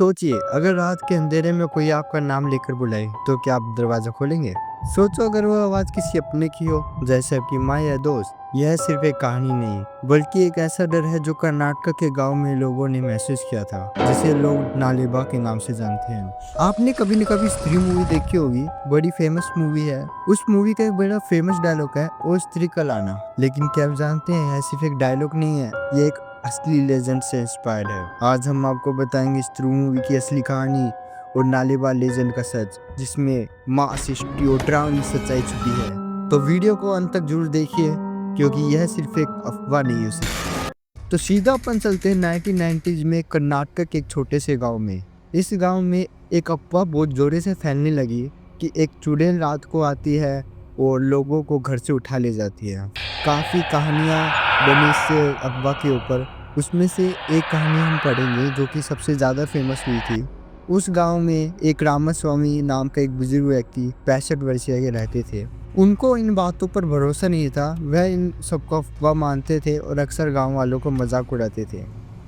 सोचिए, अगर रात के अंधेरे में कोई आपका नाम लेकर बुलाए, तो क्या आप दरवाज़ा खोलेंगे? सोचो अगर वो आवाज़ किसी अपने की हो, जैसे आपकी माँ या दोस्त। यह सिर्फ एक कहानी नहीं, बल्कि एक ऐसा डर है जो कर्नाटक के गांव में लोगों ने महसूस किया था, जिसे लोग नालेबा के नाम से जानते हैं। आपने कभी न कभी स्त्री मूवी देखी होगी, बड़ी फेमस मूवी है। उस मूवी का एक बड़ा फेमस डायलॉग है, ओ स्त्री का लाना। लेकिन क्या आप जानते हैं, यह सिर्फ एक डायलॉग नहीं है, ये एक असली लेजेंड से इंस्पायर्ड है। आज हम आपको बताएंगे स्त्री मूवी की असली कहानी और नालेबा लेजेंड का सच, जिसमें माँ सृष्टि और डरावनी सच्चाई छुपी है। तो वीडियो को अंत तक जरूर देखिए, क्योंकि यह सिर्फ एक अफवाह नहीं हो सकती। तो सीधा अपन चलते हैं 1990s में कर्नाटक के एक छोटे से गांव में। इस गांव में एक अफवाह बहुत जोरे से फैलने लगी कि एक चुड़ैल रात को आती है और लोगों को घर से उठा ले जाती है। काफ़ी कहानियाँ बनी इस अफवाह के ऊपर। उसमें से एक कहानी हम पढ़ेंगे जो कि सबसे ज़्यादा फेमस हुई थी। उस गांव में एक रामास्वामी नाम का एक बुजुर्ग व्यक्ति 65 वर्षीय के रहते थे। उनको इन बातों पर भरोसा नहीं था, वह इन सबको अफवाह मानते थे और अक्सर गांव वालों को मजाक उड़ाते थे।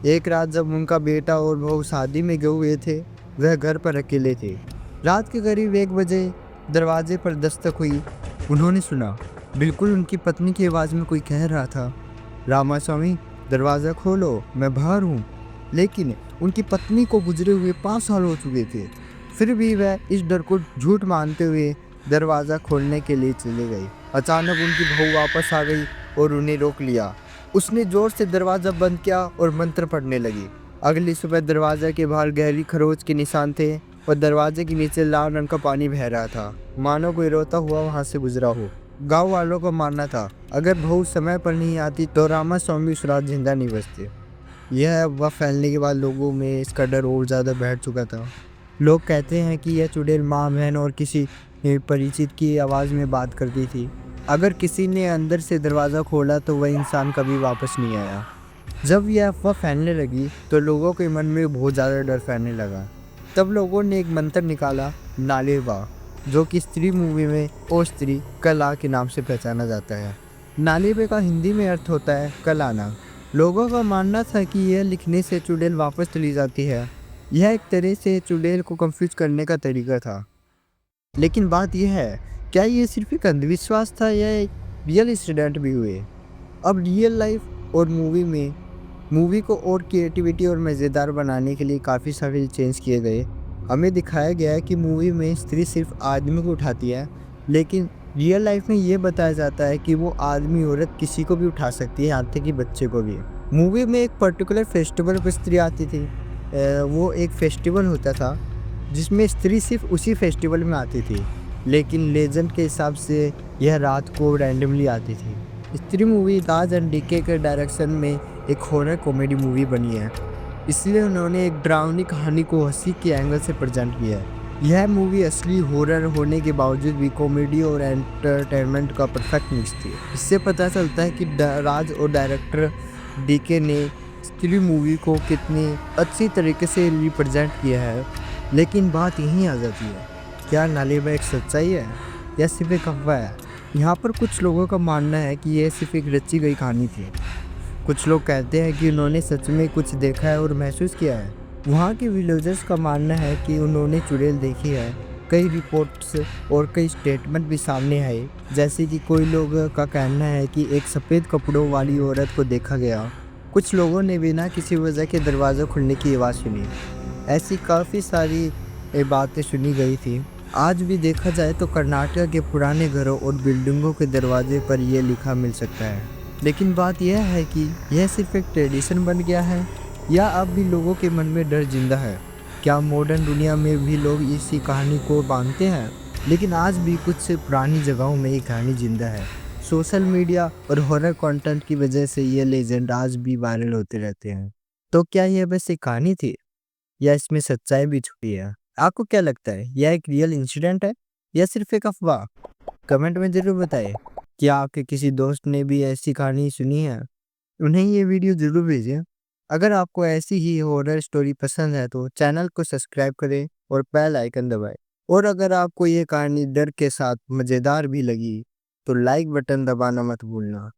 एक रात जब उनका बेटा और बहू शादी में गए हुए थे, वह घर पर अकेले थे। रात के करीब 1 बजे दरवाजे पर दस्तक हुई। उन्होंने सुना, बिल्कुल उनकी पत्नी की आवाज़ में कोई कह रहा था, रामास्वामी दरवाज़ा खोलो, मैं बाहर हूँ। लेकिन उनकी पत्नी को गुजरे हुए 5 साल हो चुके थे। फिर भी वह इस डर को झूठ मानते हुए दरवाज़ा खोलने के लिए चले गए। अचानक उनकी बहू वापस आ गई और उन्हें रोक लिया। उसने जोर से दरवाज़ा बंद किया और मंत्र पढ़ने लगी। अगली सुबह दरवाजे के बाहर गहरी खरोच के निशान थे और दरवाजे के नीचे लाल रंग का पानी बह रहा था, मानो कोई रोता हुआ वहां से गुजरा हो। गांव वालों का मानना था, अगर बहू समय पर नहीं आती तो रामास्वामी उस रात जिंदा नहीं बचते। यह अफवाह फैलने के बाद लोगों में इसका डर और ज़्यादा बैठ चुका था। लोग कहते हैं कि यह चुड़ैल माँ, बहन और किसी परिचित की आवाज़ में बात करती थी। अगर किसी ने अंदर से दरवाज़ा खोला तो वह इंसान कभी वापस नहीं आया। जब यह अफवाह फैलने लगी तो लोगों के मन में बहुत ज़्यादा डर फैलने लगा। तब लोगों ने एक मंत्र निकाला, नालेबा, जो कि स्त्री मूवी में ओ स्त्री कला के नाम से पहचाना जाता है। नालेबे का हिंदी में अर्थ होता है कल आना। लोगों का मानना था कि यह लिखने से चुड़ैल वापस चली जाती है। यह एक तरह से चुड़ैल को कंफ्यूज करने का तरीका था। लेकिन बात यह है, क्या ये सिर्फ एक अंधविश्वास था या एक रियल इंसिडेंट भी हुए? अब रियल लाइफ और मूवी को और क्रिएटिविटी और मज़ेदार बनाने के लिए काफ़ी सारे चेंज किए गए। हमें दिखाया गया है कि मूवी में स्त्री सिर्फ आदमी को उठाती है, लेकिन रियल लाइफ में ये बताया जाता है कि वो आदमी औरत किसी को भी उठा सकती है, यहाँ तक कि बच्चे को भी। मूवी में एक पर्टिकुलर फेस्टिवल पर स्त्री आती थी। वो एक फेस्टिवल होता था जिसमें स्त्री सिर्फ उसी फेस्टिवल में आती थी, लेकिन लेजेंड के हिसाब से यह रात को रैंडमली आती थी। स्त्री मूवी राज एंड डीके के डायरेक्शन में एक हॉरर कॉमेडी मूवी बनी है, इसलिए उन्होंने एक डरावनी कहानी को हंसी के एंगल से प्रेजेंट किया है। यह मूवी असली हॉरर होने के बावजूद भी कॉमेडी और एंटरटेनमेंट का परफेक्ट मिक्स थी। इससे पता चलता है कि राज और डायरेक्टर डीके ने स्त्री मूवी को कितनी अच्छी तरीके से रिप्रेजेंट किया है। लेकिन बात यहीं आ जाती है, क्या नालेबा एक सच्चाई है या सिर्फ एक अफवाह है? यहाँ पर कुछ लोगों का मानना है कि यह सिर्फ एक रची गई कहानी थी। कुछ लोग कहते हैं कि उन्होंने सच में कुछ देखा है और महसूस किया है। वहाँ के विलेजर्स का मानना है कि उन्होंने चुड़ैल देखी है। कई रिपोर्ट्स और कई स्टेटमेंट भी सामने आए, जैसे कि कोई लोग का कहना है कि एक सफ़ेद कपड़ों वाली औरत को देखा गया। कुछ लोगों ने बिना किसी वजह के दरवाज़ा खुलने की आवाज़ सुनी। ऐसी काफ़ी सारी बातें सुनी गई थी। आज भी देखा जाए तो कर्नाटक के पुराने घरों और बिल्डिंगों के दरवाजे पर यह लिखा मिल सकता है। लेकिन बात यह है कि यह सिर्फ एक ट्रेडिशन बन गया है या अब भी लोगों के मन में डर जिंदा है? क्या मॉडर्न दुनिया में भी लोग इसी कहानी को मानते हैं? लेकिन आज भी कुछ पुरानी जगहों में ये कहानी जिंदा है। सोशल मीडिया और हॉरर कंटेंट की वजह से ये लेजेंड आज भी वायरल होते रहते हैं। तो क्या यह बस एक कहानी थी या इसमें सच्चाई भी छुपी है? आपको क्या लगता है, यह एक रियल इंसिडेंट है या सिर्फ एक अफवाह? कमेंट में ज़रूर बताएं। क्या आपके किसी दोस्त ने भी ऐसी कहानी सुनी है? उन्हें ये वीडियो ज़रूर भेजें। अगर आपको ऐसी ही हॉरर स्टोरी पसंद है तो चैनल को सब्सक्राइब करें और बेल आइकन दबाएं। और अगर आपको ये कहानी डर के साथ मज़ेदार भी लगी तो लाइक बटन दबाना मत भूलना।